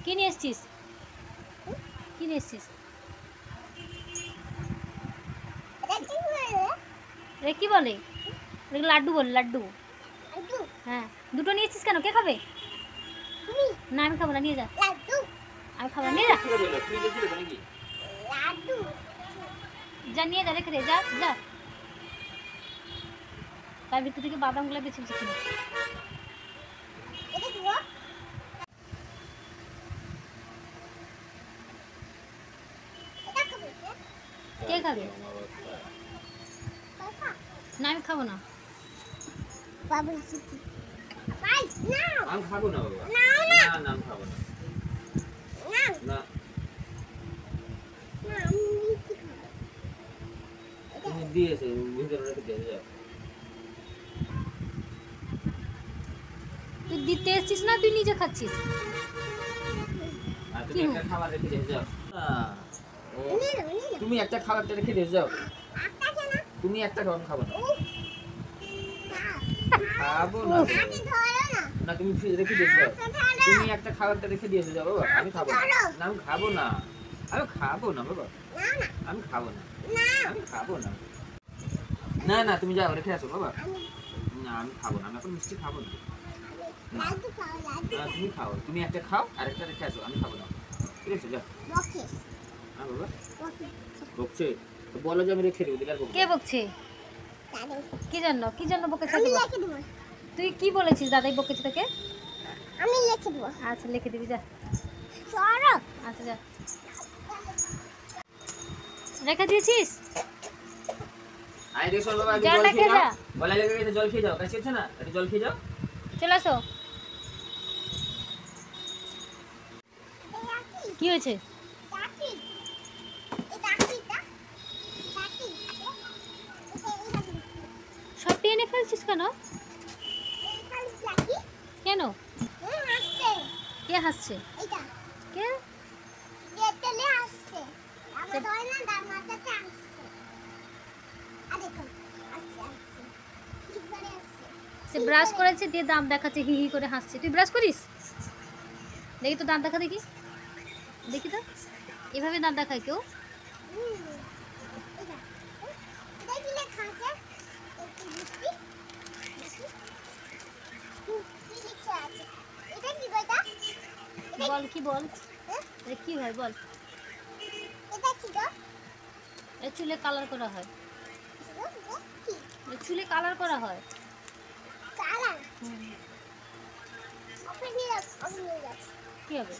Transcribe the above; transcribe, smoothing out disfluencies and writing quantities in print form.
কি নিয়ে এসছিস? কি নিয়ে এসছিস? রে কি বলে? লাড্ডু বলে, লাড্ডু। হ্যাঁ, দুটো নিয়েছিস কেন? কে খাবে? না আমি খাবো না, নিয়ে যা। আমি খাবো না, নিয়ে যা। যা নিয়ে যা, রেখে দে, যা যা। তার ভিতর থেকে বাদামগুলো বেছে বেছে কিনে। কে খাবে? না আমি খাবো না। আমি খাবো না বাবা। না না আমি খাবো না। না তুমি দিয়েছে ভিতরে রেখে দিয়ে যাও। তুই দিতে এসছিস না তুই নিজে খাচ্ছিস? আর তুমি একটা খাবার রেখে দিয়ে যাও। তুমি একটা খাবারটা রেখে দিয়ে যাও। তুমি একটা খাবার খাবো না। খাবো না। না তুমি রেখে দিয়ে যাও। তুমি একটা খাবারটা রেখে দিয়ে যাও বাবা। আমি খাবো না। না আমি খাবো না। আমি খাবো না বাবা। আমি খাবো না। আমি খাবো না। না না তুমি যাও রেখে আসো বাবা। না আমি খাবো না। আমি এখন মিষ্টি খাবো না। না তুমি খাও। তুমি একটা খাও আর একটা রেখে আসো। আমি খাবো না। ঠিক আছে যাও। হ্যাঁ বাবা বকছে তো বলো যে আমি রেখে দেবো দিলে আর বকবো কে বকছে? কি জন্য? কি জন্য বকেছে? তুই কি বলেছিস দাদাই বকেছে তোকে? আমি লিখে দেব। আচ্ছা লিখে দিবি, যা। সরো। আচ্ছা যা, রেখে দিয়েছিস? আই রে শোন বাবা আগে জল জল রেখে খেয়ে যা। যাও। গলা লেগে গেছে জল খেয়ে যাও। কাশি হচ্ছে না? একটু জল খেয়ে যাও। চলে আসো। কি হয়েছে? সব টেনে ফেলছিস কেন? কেন? কে হাসছে? কে? সে ব্রাশ করেছে দিয়ে দাঁত দেখাচ্ছে, হি হি করে হাসছে। তুই ব্রাশ করিস? দেখি তো দাঁত দেখা, দেখি দেখি তো। এভাবে দাঁত দেখায় কেউ? বল কি বল? এটা কি হয় বল? এ চুলে কালার করা হয়। চুলে কালার করা হয়। কি হবে?